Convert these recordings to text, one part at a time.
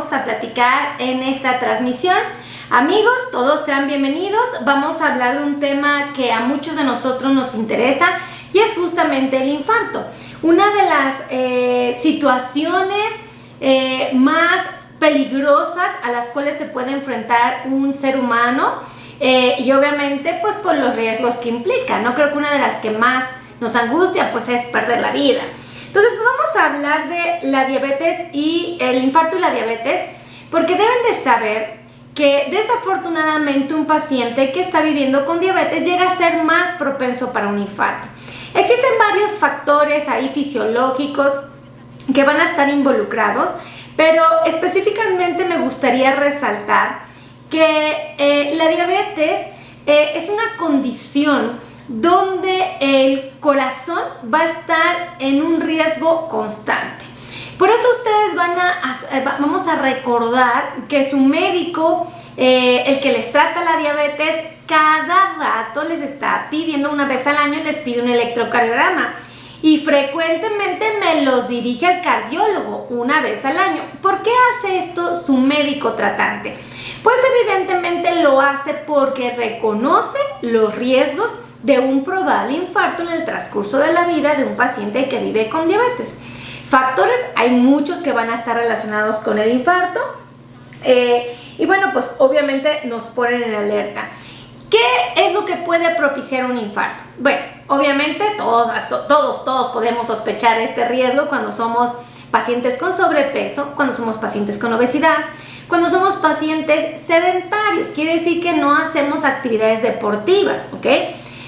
vamos a platicar en esta transmisión. Amigos, todos sean bienvenidos. Vamos a hablar de un tema que a muchos de nosotros nos interesa y es justamente el infarto. Una de las situaciones más peligrosas a las cuales se puede enfrentar un ser humano y obviamente pues por los riesgos que implica, ¿no? Creo que una de las que más nos angustia pues es perder la vida. Entonces pues, vamos a hablar de la diabetes y el infarto y la diabetes, porque deben de saber que desafortunadamente un paciente que está viviendo con diabetes llega a ser más propenso para un infarto. Existen varios factores ahí fisiológicos que van a estar involucrados, pero específicamente me gustaría resaltar que la diabetes es una condición donde el corazón va a estar en un riesgo constante. Por eso ustedes vamos a recordar que su médico, el que les trata la diabetes, cada rato les está pidiendo, una vez al año les pide un electrocardiograma y frecuentemente me los dirige al cardiólogo una vez al año. ¿Por qué hace esto su médico tratante? Pues evidentemente lo hace porque reconoce los riesgos de un probable infarto en el transcurso de la vida de un paciente que vive con diabetes. Factores, hay muchos que van a estar relacionados con el infarto y bueno, pues obviamente nos ponen en alerta. ¿Qué es lo que puede propiciar un infarto? Bueno, obviamente todos podemos sospechar este riesgo cuando somos pacientes con sobrepeso, cuando somos pacientes con obesidad, cuando somos pacientes sedentarios, quiere decir que no hacemos actividades deportivas, ¿ok?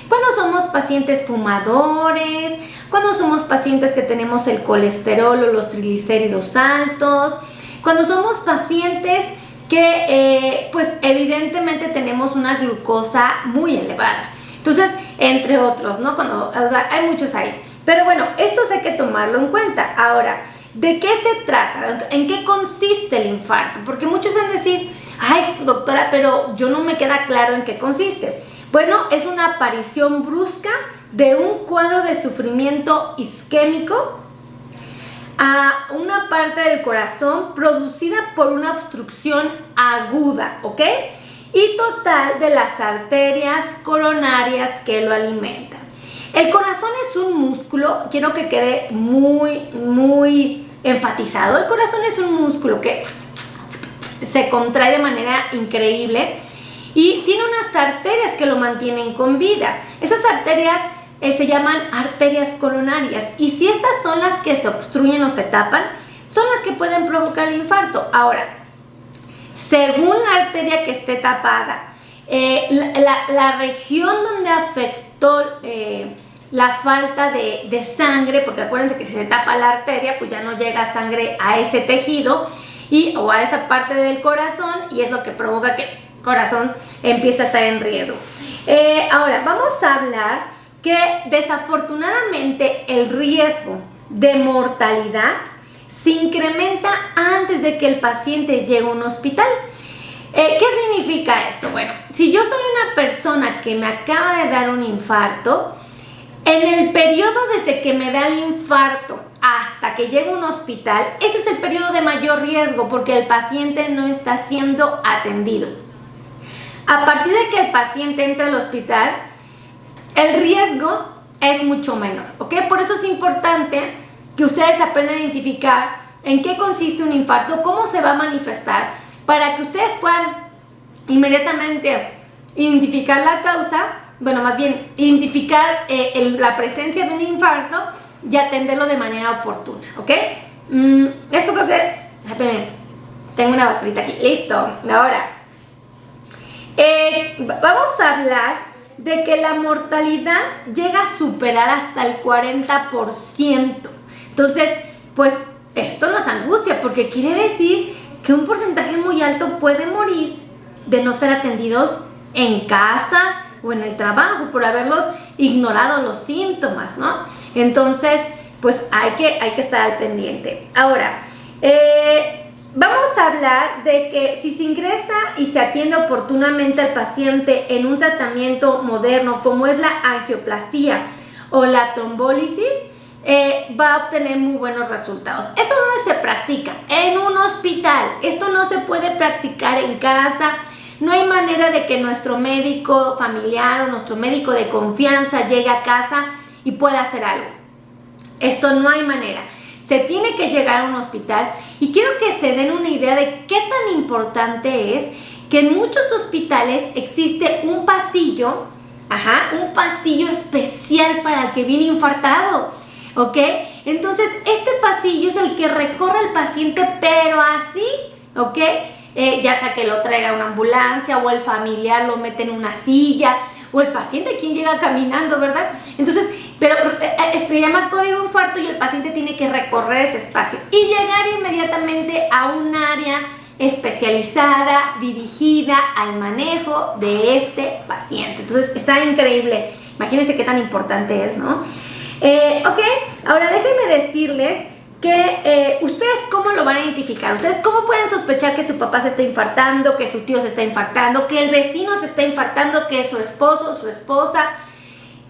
Cuando somos pacientes fumadores, cuando somos pacientes que tenemos el colesterol o los triglicéridos altos, cuando somos pacientes que pues evidentemente tenemos una glucosa muy elevada. Entonces, entre otros, ¿no? Hay muchos ahí. Pero bueno, esto hay que tomarlo en cuenta. Ahora, ¿de qué se trata? ¿En qué consiste el infarto? Porque muchos van a decir, ay, doctora, pero yo no me queda claro en qué consiste. Bueno, es una aparición brusca de un cuadro de sufrimiento isquémico a una parte del corazón producida por una obstrucción aguda, ¿ok? Y total de las arterias coronarias que lo alimentan. El corazón es un músculo, quiero que quede muy enfatizado. El corazón es un músculo que se contrae de manera increíble y tiene unas arterias que lo mantienen con vida. Esas arterias se llaman arterias coronarias y si estas son las que se obstruyen o se tapan, son las que pueden provocar el infarto. Ahora, según la arteria que esté tapada, la región donde afectó la falta de sangre, porque acuérdense que si se tapa la arteria, pues ya no llega sangre a ese tejido o a esa parte del corazón y es lo que provoca que el corazón empiece a estar en riesgo. Ahora, vamos a hablar que desafortunadamente el riesgo de mortalidad se incrementa antes de que el paciente llegue a un hospital. ¿Qué significa esto? Bueno, si yo soy una persona que me acaba de dar un infarto, en el periodo desde que me da el infarto hasta que llegue a un hospital, ese es el periodo de mayor riesgo porque el paciente no está siendo atendido. A partir de que el paciente entra al hospital, el riesgo es mucho menor, ¿ok? Por eso es importante que ustedes aprendan a identificar en qué consiste un infarto, cómo se va a manifestar, para que ustedes puedan inmediatamente identificar la causa, bueno, más bien identificar la presencia de un infarto y atenderlo de manera oportuna, ¿ok? Esto creo que... tengo una basurita aquí, listo, ahora vamos a hablar de que la mortalidad llega a superar hasta el 40%. Entonces, pues esto nos angustia porque quiere decir que un porcentaje muy alto puede morir de no ser atendidos en casa o en el trabajo por haberlos ignorado los síntomas, ¿no? Entonces, pues hay que estar al pendiente. Ahora, vamos a hablar de que si se ingresa y se atiende oportunamente al paciente en un tratamiento moderno como es la angioplastía o la trombólisis, va a obtener muy buenos resultados. ¿Eso dónde se practica? En un hospital. Esto no se puede practicar en casa. No hay manera de que nuestro médico familiar o nuestro médico de confianza llegue a casa y pueda hacer algo. Esto no hay manera. Se tiene que llegar a un hospital, y quiero que se den una idea de qué tan importante es que en muchos hospitales existe un pasillo, un pasillo especial para el que viene infartado, ¿ok? Entonces, este pasillo es el que recorre el paciente, pero así, ¿ok? Ya sea que lo traiga una ambulancia o el familiar lo mete en una silla, o el paciente quien llega caminando, ¿verdad? Entonces, pero se llama código infarto, y el paciente tiene que recorrer ese espacio y llegar inmediatamente a un área especializada, dirigida al manejo de este paciente. Entonces, está increíble. Imagínense qué tan importante es, ¿no? Ok, ahora déjenme decirles que ustedes cómo lo van a identificar. Ustedes cómo pueden sospechar que su papá se está infartando, que su tío se está infartando, que el vecino se está infartando, que su esposo o su esposa.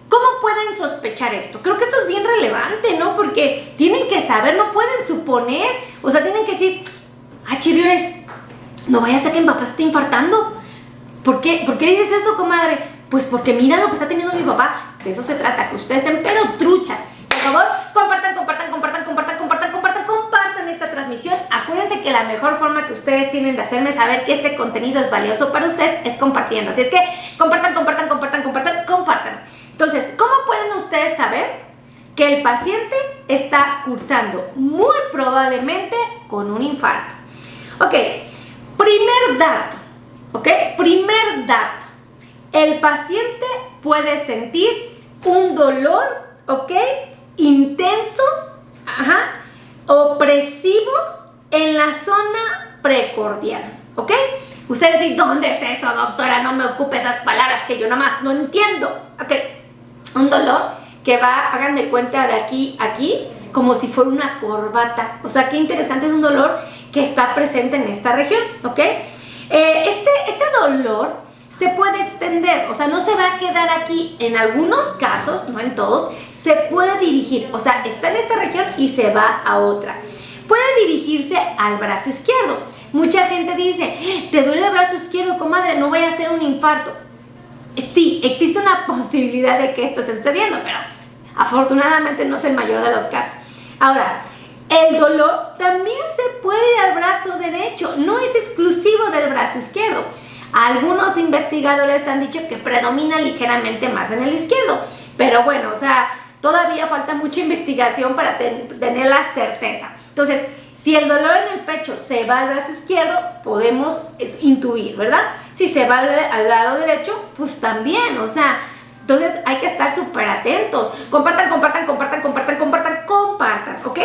¿Cómo pueden sospechar esto? Creo que esto es bien relevante, ¿no? Porque tienen que saber, no pueden suponer. O sea, tienen que decir, chirriones, no vaya a ser que mi papá se esté infartando. ¿Por qué dices eso, comadre? Pues porque mira lo que está teniendo mi papá. De eso se trata, que ustedes estén pero truchas. Por favor, compartan esta transmisión. Acuérdense que la mejor forma que ustedes tienen de hacerme saber que este contenido es valioso para ustedes es compartiendo. Así es que compartan. Entonces, ¿cómo pueden ustedes saber que el paciente está cursando muy probablemente con un infarto? Ok, primer dato. El paciente puede sentir un dolor, ¿ok? Intenso, opresivo en la zona precordial, ¿ok? Ustedes dicen, ¿dónde es eso, doctora? No me ocupe esas palabras que yo nomás no entiendo. Ok, un dolor que va, hagan de cuenta, de aquí a aquí, como si fuera una corbata. O sea, qué interesante, es un dolor que está presente en esta región, ¿ok? Este dolor se puede extender, o sea, no se va a quedar aquí. En algunos casos, no en todos, se puede dirigir, o sea, está en esta región y se va a otra. Puede dirigirse al brazo izquierdo. Mucha gente dice, ¿te duele el brazo izquierdo, comadre? No vaya a ser un infarto. Sí, existe una posibilidad de que esto esté sucediendo, pero afortunadamente no es el mayor de los casos. Ahora, el dolor también se puede ir al brazo derecho, no es exclusivo del brazo izquierdo. Algunos investigadores han dicho que predomina ligeramente más en el izquierdo, pero bueno, o sea, todavía falta mucha investigación para tener la certeza. Entonces, si el dolor en el pecho se va al brazo izquierdo, podemos intuir, ¿verdad? Si se va al lado derecho, pues también, o sea, entonces hay que estar súper atentos. Compartan, ¿ok?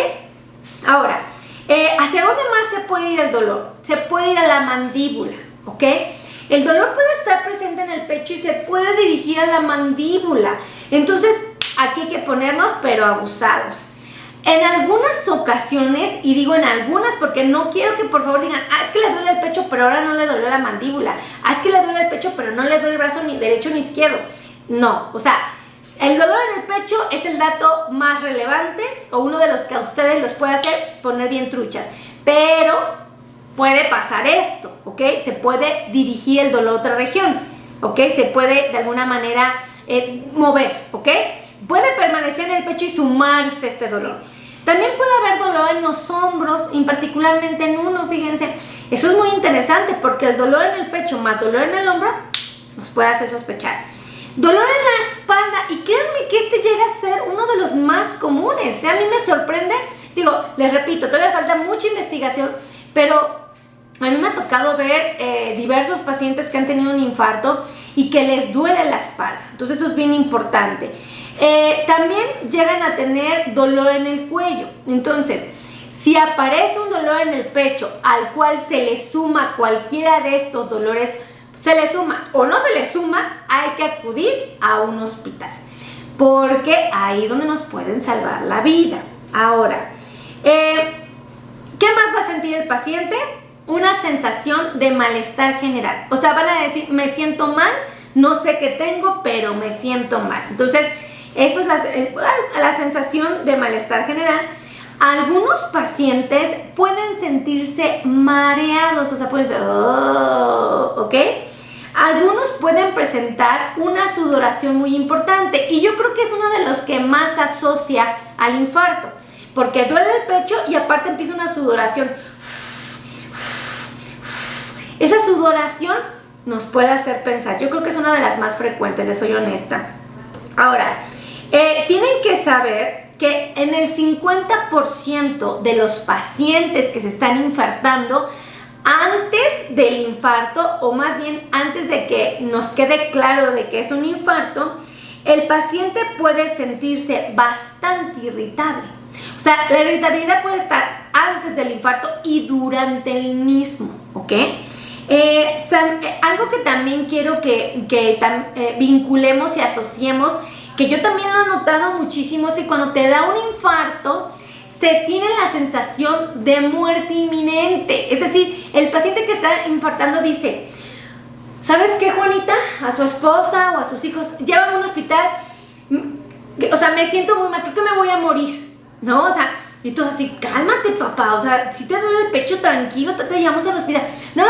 Ahora, ¿hacia dónde más se puede ir el dolor? Se puede ir a la mandíbula, ¿ok? El dolor puede estar presente en el pecho y se puede dirigir a la mandíbula. Entonces, aquí hay que ponernos, pero abusados. En algunas ocasiones, y digo en algunas porque no quiero que por favor digan, es que le duele el pecho, pero ahora no le dolió la mandíbula. Es que le duele el pecho, pero no le duele el brazo ni derecho ni izquierdo. No, o sea, el dolor en el pecho es el dato más relevante, o uno de los que a ustedes los puede hacer poner bien truchas. Pero puede pasar esto, ¿ok? Se puede dirigir el dolor a otra región, ¿ok? Se puede de alguna manera mover, ¿ok? Puede permanecer en el pecho y sumarse este dolor. También puede haber dolor en los hombros, y particularmente en uno, fíjense. Eso es muy interesante porque el dolor en el pecho más dolor en el hombro nos puede hacer sospechar. Dolor en la espalda, y créanme que este llega a ser uno de los más comunes. A mí me sorprende, digo, les repito, todavía falta mucha investigación, pero a mí me ha tocado ver diversos pacientes que han tenido un infarto y que les duele la espalda. Entonces eso es bien importante. También llegan a tener dolor en el cuello. Entonces, si aparece un dolor en el pecho al cual se le suma cualquiera de estos dolores, se le suma o no se le suma, hay que acudir a un hospital, porque ahí es donde nos pueden salvar la vida. Ahora, ¿qué más va a sentir el paciente? Una sensación de malestar general. O sea, van a decir, me siento mal, no sé qué tengo, pero me siento mal. Entonces, Eso es la sensación de malestar general. Algunos pacientes pueden sentirse mareados, o sea, pueden ser, ¿ok? Algunos pueden presentar una sudoración muy importante y yo creo que es uno de los que más asocia al infarto, porque duele el pecho y aparte empieza una sudoración. Esa sudoración nos puede hacer pensar, yo creo que es una de las más frecuentes, les soy honesta. Ahora, tienen que saber que en el 50% de los pacientes que se están infartando, antes del infarto, o más bien antes de que nos quede claro de que es un infarto, el paciente puede sentirse bastante irritable. O sea, la irritabilidad puede estar antes del infarto y durante el mismo, ¿ok? Algo que también quiero que vinculemos y asociemos, que yo también lo he notado muchísimo, es que cuando te da un infarto, se tiene la sensación de muerte inminente. Es decir, el paciente que está infartando dice, ¿sabes qué, Juanita? A su esposa o a sus hijos, llévame a un hospital, o sea, me siento muy mal, creo que me voy a morir, ¿no? O sea, y tú así, cálmate, papá, o sea, si te duele el pecho, tranquilo, te llevamos al hospital. No,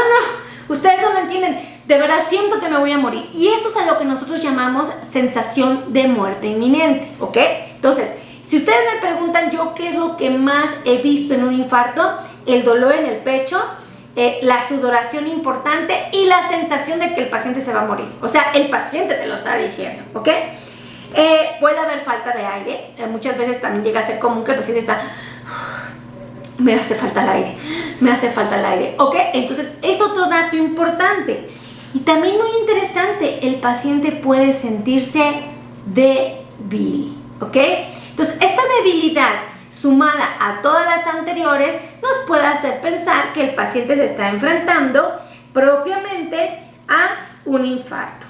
ustedes no lo entienden, de verdad siento que me voy a morir. Y eso es a lo que nosotros llamamos sensación de muerte inminente, ¿ok? Entonces, si ustedes me preguntan yo qué es lo que más he visto en un infarto, el dolor en el pecho, la sudoración importante y la sensación de que el paciente se va a morir. O sea, el paciente te lo está diciendo, ¿ok? Puede haber falta de aire. Muchas veces también llega a ser común que el paciente está... Me hace falta el aire, ¿ok? Entonces, es otro dato importante. Y también muy interesante, el paciente puede sentirse débil, ¿ok? Entonces, esta debilidad sumada a todas las anteriores nos puede hacer pensar que el paciente se está enfrentando propiamente a un infarto.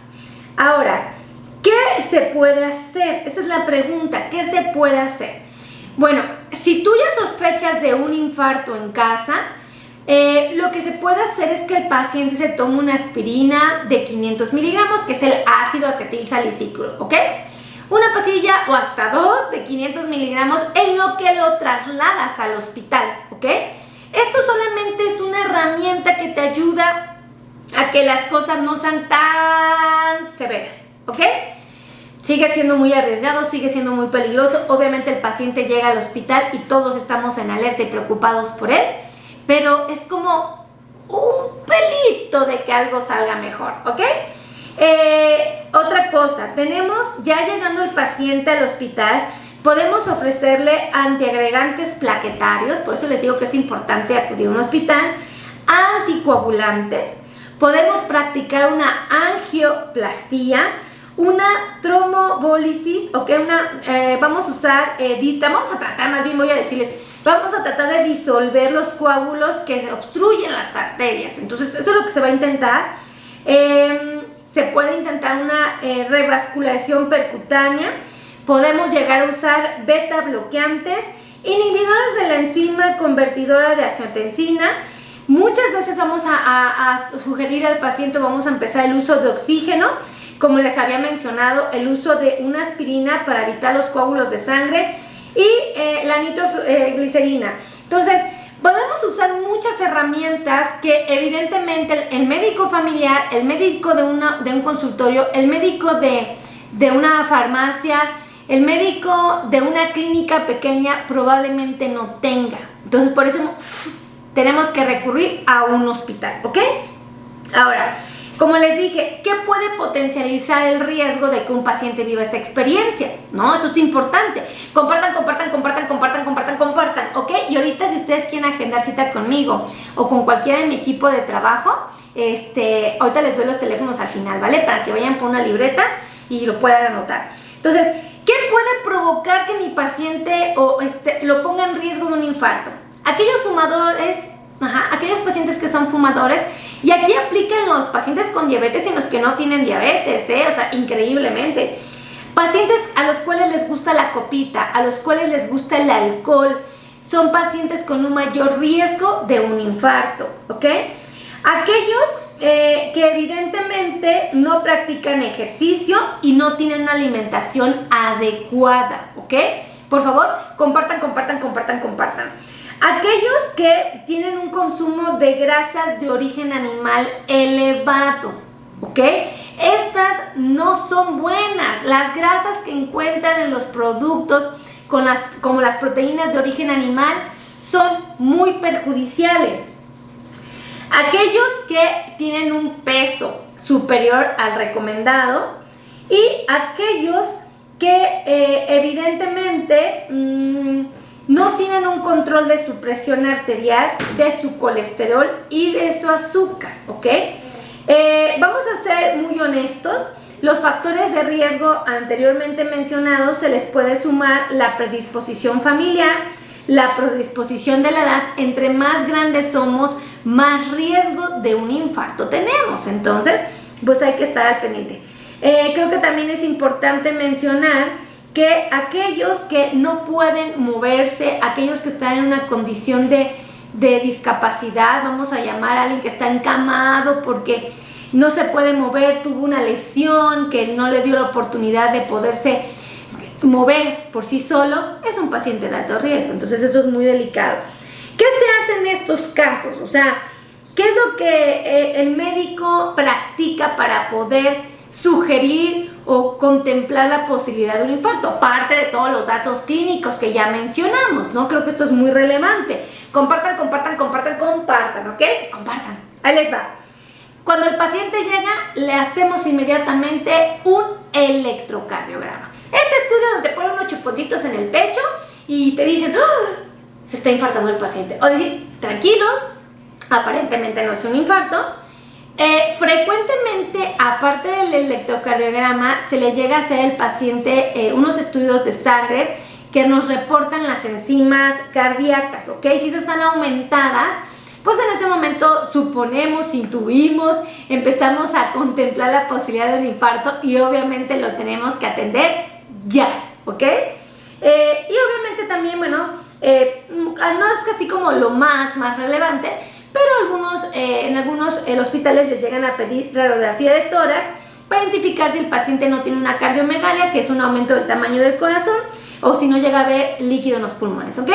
Ahora, ¿qué se puede hacer? Esa es la pregunta, ¿qué se puede hacer? Bueno, si tú ya sospechas de un infarto en casa, lo que se puede hacer es que el paciente se tome una aspirina de 500 miligramos, que es el ácido acetil salicílico, ¿ok? Una pastilla o hasta 2 de 500 miligramos en lo que lo trasladas al hospital, ¿ok? Esto solamente es una herramienta que te ayuda a que las cosas no sean tan severas, ¿ok? Sigue siendo muy arriesgado, sigue siendo muy peligroso. Obviamente el paciente llega al hospital y todos estamos en alerta y preocupados por él, pero es como un pelito de que algo salga mejor, ¿ok? Otra cosa, tenemos, ya llegando el paciente al hospital, podemos ofrecerle antiagregantes plaquetarios, por eso les digo que es importante acudir a un hospital, anticoagulantes, podemos practicar una angioplastía, una trombólisis, ¿ok? Vamos a usar, vamos a tratar, más bien voy a decirles, vamos a tratar de disolver los coágulos que obstruyen las arterias, entonces eso es lo que se va a intentar. Se puede intentar una revascularización percutánea, podemos llegar a usar beta bloqueantes, inhibidores de la enzima convertidora de angiotensina. Muchas veces vamos a sugerir al paciente, vamos a empezar el uso de oxígeno, como les había mencionado, el uso de una aspirina para evitar los coágulos de sangre y la nitroglicerina. Entonces, podemos usar muchas herramientas que evidentemente el médico familiar, el médico de un consultorio, el médico de una farmacia, el médico de una clínica pequeña probablemente no tenga. Entonces, por eso tenemos que recurrir a un hospital, ¿ok? Ahora, como les dije, ¿qué puede potencializar el riesgo de que un paciente viva esta experiencia? ¿No? Esto es importante. Compartan, ¿ok? Y ahorita si ustedes quieren agendar cita conmigo o con cualquiera de mi equipo de trabajo, ahorita les doy los teléfonos al final, ¿vale? Para que vayan por una libreta y lo puedan anotar. Entonces, ¿qué puede provocar que mi paciente lo ponga en riesgo de un infarto? Aquellos fumadores, aquellos pacientes que son fumadores, y aquí aplican los pacientes con diabetes y los que no tienen diabetes, o sea, increíblemente. Pacientes a los cuales les gusta la copita, a los cuales les gusta el alcohol, son pacientes con un mayor riesgo de un infarto, ¿ok? Aquellos que evidentemente Obviamente no practican ejercicio y no tienen una alimentación adecuada, ¿ok? Por favor, compartan. Aquellos que tienen un consumo de grasas de origen animal elevado, ¿ok? Estas no son buenas. Las grasas que encuentran en los productos como las proteínas de origen animal son muy perjudiciales. Aquellos que tienen un peso superior al recomendado y aquellos que evidentemente no tienen un control de su presión arterial, de su colesterol y de su azúcar, ¿ok? Vamos a ser muy honestos. Los factores de riesgo anteriormente mencionados se les puede sumar la predisposición familiar, la predisposición de la edad. Entre más grandes somos, más riesgo de un infarto tenemos. Entonces, pues hay que estar al pendiente. Creo que también es importante mencionar que aquellos que no pueden moverse, aquellos que están en una condición de discapacidad, vamos a llamar a alguien que está encamado porque no se puede mover, tuvo una lesión que no le dio la oportunidad de poderse mover por sí solo, es un paciente de alto riesgo. Entonces eso es muy delicado. ¿Qué se hace en estos casos? O sea, ¿qué es lo que el médico practica para poder sugerir o contemplar la posibilidad de un infarto? Aparte de todos los datos clínicos que ya mencionamos, ¿no? Creo que esto es muy relevante. Compartan, ¿ok? Compartan. Ahí les va. Cuando el paciente llega, le hacemos inmediatamente un electrocardiograma. Este estudio donde te ponen unos chuponcitos en el pecho y te dicen, ¡oh! Se está infartando el paciente. O decir, tranquilos, aparentemente no es un infarto. Frecuentemente, aparte del electrocardiograma, se le llega a hacer al paciente unos estudios de sangre que nos reportan las enzimas cardíacas, ¿ok? Si están aumentadas, pues en ese momento suponemos, intuimos, empezamos a contemplar la posibilidad de un infarto y obviamente lo tenemos que atender ya, ¿ok? Y obviamente también, bueno, no es casi como lo más relevante, pero en algunos hospitales les llegan a pedir radiografía de tórax para identificar si el paciente no tiene una cardiomegalia, que es un aumento del tamaño del corazón, o si no llega a haber líquido en los pulmones, ¿ok?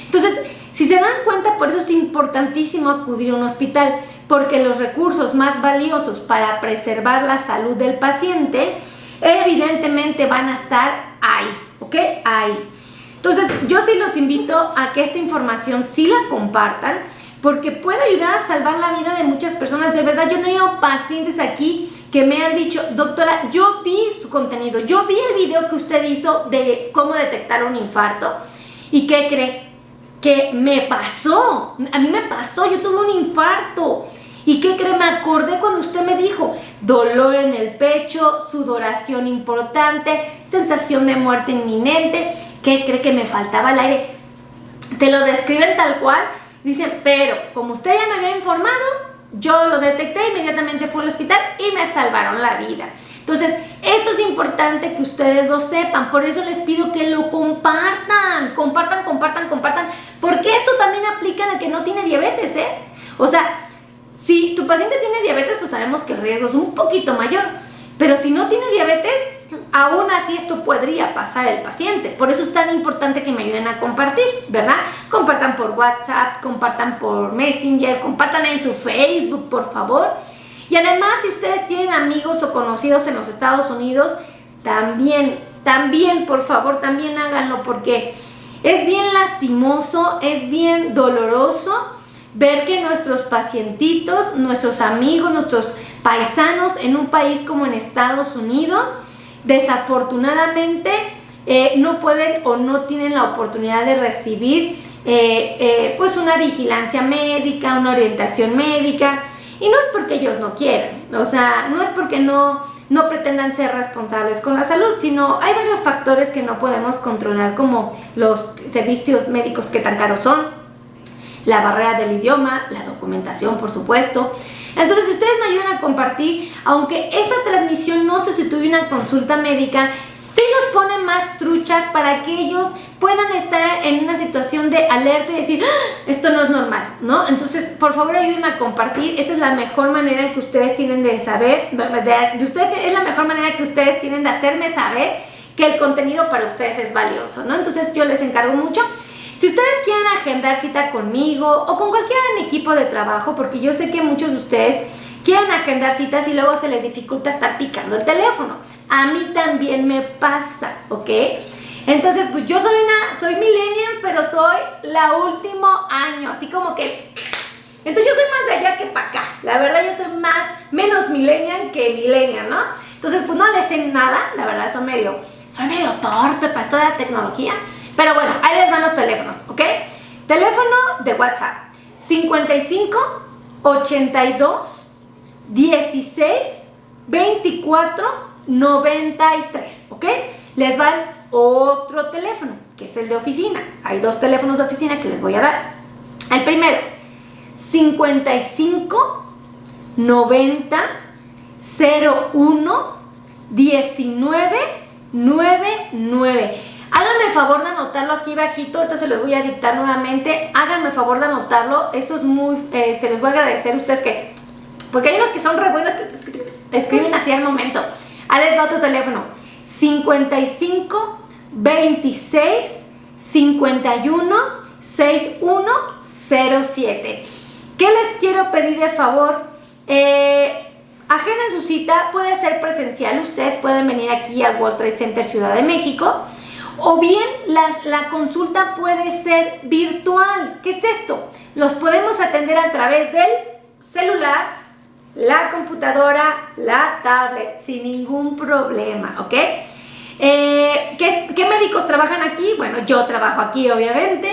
Entonces, si se dan cuenta, por eso es importantísimo acudir a un hospital, porque los recursos más valiosos para preservar la salud del paciente evidentemente van a estar ahí, ¿ok? Ahí. Entonces, yo sí los invito a que esta información sí la compartan, porque puede ayudar a salvar la vida de muchas personas. De verdad, yo he tenido pacientes aquí que me han dicho, doctora, yo vi su contenido, yo vi el video que usted hizo de cómo detectar un infarto, ¿y qué cree? Que me pasó, a mí me pasó, yo tuve un infarto. ¿Y qué cree? Me acordé cuando usted me dijo, dolor en el pecho, sudoración importante, sensación de muerte inminente. ¿Qué cree? Que me faltaba el aire. Te lo describen tal cual, dicen, pero como usted ya me había informado, yo lo detecté, inmediatamente fui al hospital y me salvaron la vida. Entonces, esto es importante que ustedes lo sepan, por eso les pido que lo compartan, porque esto también aplica en el que no tiene diabetes, ¿eh? O sea, si tu paciente tiene diabetes, pues sabemos que el riesgo es un poquito mayor, pero si no tiene diabetes, aún así esto podría pasar al paciente. Por eso es tan importante que me ayuden a compartir, ¿verdad? Compartan por WhatsApp, compartan por Messenger, compartan en su Facebook, por favor. Y además, si ustedes tienen amigos o conocidos en los Estados Unidos, también, por favor, también háganlo, porque es bien lastimoso, es bien doloroso ver que nuestros pacientitos, nuestros amigos, nuestros paisanos en un país como en Estados Unidos, desafortunadamente no pueden o no tienen la oportunidad de recibir pues una vigilancia médica, una orientación médica. Y no es porque ellos no quieran, o sea, no es porque no pretendan ser responsables con la salud, sino hay varios factores que no podemos controlar, como los servicios médicos que tan caros son, la barrera del idioma, la documentación, por supuesto. Entonces, si ustedes me ayudan a compartir, aunque esta transmisión no sustituye una consulta médica, sí los pone más truchas para que ellos puedan estar en una situación de alerta y decir, ¡ah! Esto no es normal, ¿no? Entonces, por favor, ayúdenme a compartir. Esa es la mejor manera en que ustedes tienen de saber, es la mejor manera que ustedes tienen de hacerme saber que el contenido para ustedes es valioso, ¿no? Entonces, yo les encargo mucho. Si ustedes quieren agendar cita conmigo o con cualquiera de mi equipo de trabajo, porque yo sé que muchos de ustedes quieren agendar citas y luego se les dificulta estar picando el teléfono. A mí también me pasa, ¿ok? Entonces, pues yo soy millennial, pero soy la último año, así como que... Entonces yo soy más de allá que para acá. La verdad yo soy menos millennial que millennial, ¿no? Entonces, pues no les sé nada, la verdad soy medio torpe para esto de la tecnología. Pero bueno, ahí les van los teléfonos, ¿ok? Teléfono de WhatsApp, 55 82 16 24 93, ¿ok? Les van otro teléfono, que es el de oficina. Hay dos teléfonos de oficina que les voy a dar. El primero, 55 90 01 19 99. Háganme el favor de anotarlo aquí bajito, ahorita se los voy a dictar nuevamente. Háganme el favor de anotarlo, eso es se los voy a agradecer a ustedes porque hay unos que son re buenos, escriben así al momento. Ahí les va otro teléfono, 55 26 51 61 07. ¿Qué les quiero pedir de favor? Agenden su cita, puede ser presencial, ustedes pueden venir aquí al World Trade Center Ciudad de México, o bien la consulta puede ser virtual. ¿Qué es esto? Los podemos atender a través del celular, la computadora, la tablet, sin ningún problema, ¿ok? ¿Qué médicos trabajan aquí? Bueno, yo trabajo aquí, obviamente.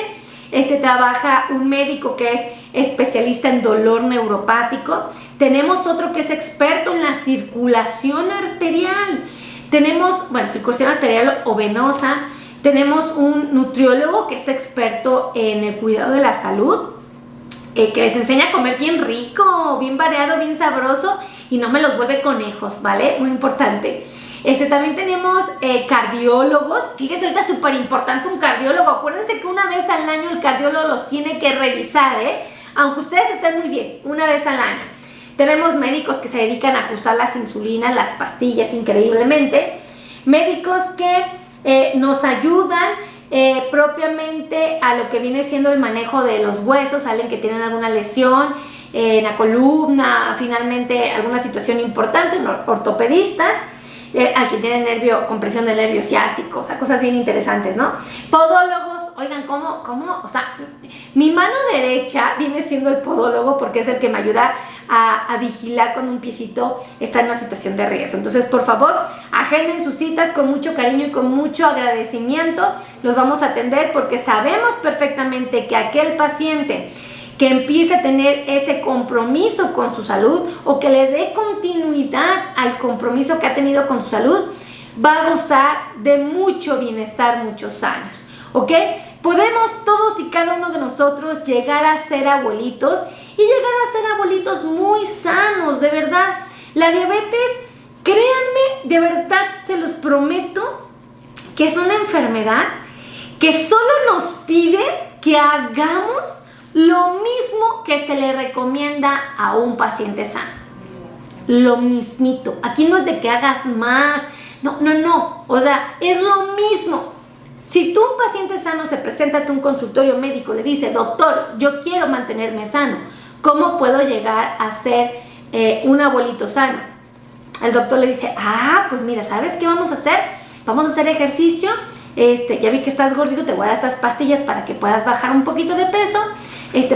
Trabaja un médico que es especialista en dolor neuropático. Tenemos otro que es experto en la circulación arterial. Tenemos, circulación arterial o venosa. Tenemos un nutriólogo que es experto en el cuidado de la salud, que les enseña a comer bien rico, bien variado, bien sabroso y no me los vuelve conejos, ¿vale? Muy importante. También tenemos cardiólogos. Fíjense, ahorita es súper importante un cardiólogo. Acuérdense que una vez al año el cardiólogo los tiene que revisar, aunque ustedes estén muy bien, una vez al año. Tenemos médicos que se dedican a ajustar las insulinas, las pastillas, increíblemente. Médicos que nos ayudan propiamente a lo que viene siendo el manejo de los huesos, alguien que tienen alguna lesión en la columna, finalmente alguna situación importante, un ortopedista. A quien tiene compresión del nervio ciático, o sea, cosas bien interesantes, ¿no? Podólogos, oigan, ¿cómo? O sea, mi mano derecha viene siendo el podólogo porque es el que me ayuda a vigilar cuando un piecito está en una situación de riesgo. Entonces, por favor, agenden sus citas con mucho cariño y con mucho agradecimiento. Los vamos a atender porque sabemos perfectamente que aquel paciente que empiece a tener ese compromiso con su salud o que le dé continuidad al compromiso que ha tenido con su salud, va a gozar de mucho bienestar muchos años, ¿ok? Podemos todos y cada uno de nosotros llegar a ser abuelitos y llegar a ser abuelitos muy sanos, de verdad. La diabetes, créanme, de verdad se los prometo que es una enfermedad que solo nos pide que hagamos lo mismo que se le recomienda a un paciente sano. Lo mismito. Aquí no es de que hagas más. No. O sea, es lo mismo. Si tú, un paciente sano, se presenta a un consultorio médico, le dice, doctor, yo quiero mantenerme sano, ¿cómo puedo llegar a ser un abuelito sano? El doctor le dice, pues mira, ¿sabes qué vamos a hacer? Vamos a hacer ejercicio. Ya vi que estás gordito, te voy a dar estas pastillas para que puedas bajar un poquito de peso.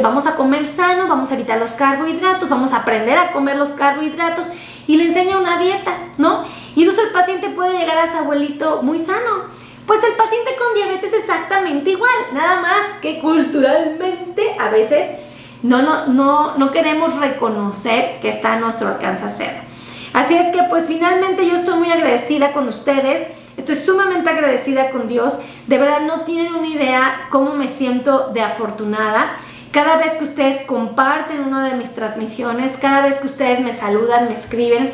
Vamos a comer sano, vamos a evitar los carbohidratos, vamos a aprender a comer los carbohidratos y le enseña una dieta, ¿no? Y entonces el paciente puede llegar a su abuelito muy sano. Pues el paciente con diabetes es exactamente igual, nada más que culturalmente a veces no queremos reconocer que está a nuestro alcance hacerlo. Así es que pues finalmente yo estoy muy agradecida con ustedes. Estoy sumamente agradecida con Dios. De verdad no tienen una idea cómo me siento de afortunada. Cada vez que ustedes comparten una de mis transmisiones, cada vez que ustedes me saludan, me escriben,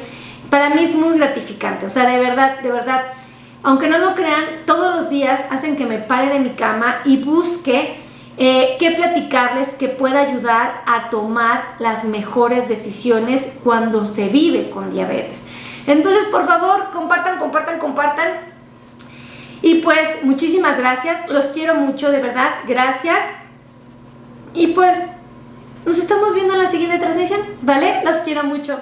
para mí es muy gratificante. O sea, de verdad, aunque no lo crean, todos los días hacen que me pare de mi cama y busque qué platicarles que pueda ayudar a tomar las mejores decisiones cuando se vive con diabetes. Entonces, por favor, compartan. Y pues, muchísimas gracias. Los quiero mucho, de verdad. Gracias. Y pues, nos estamos viendo en la siguiente transmisión, ¿vale? Los quiero mucho.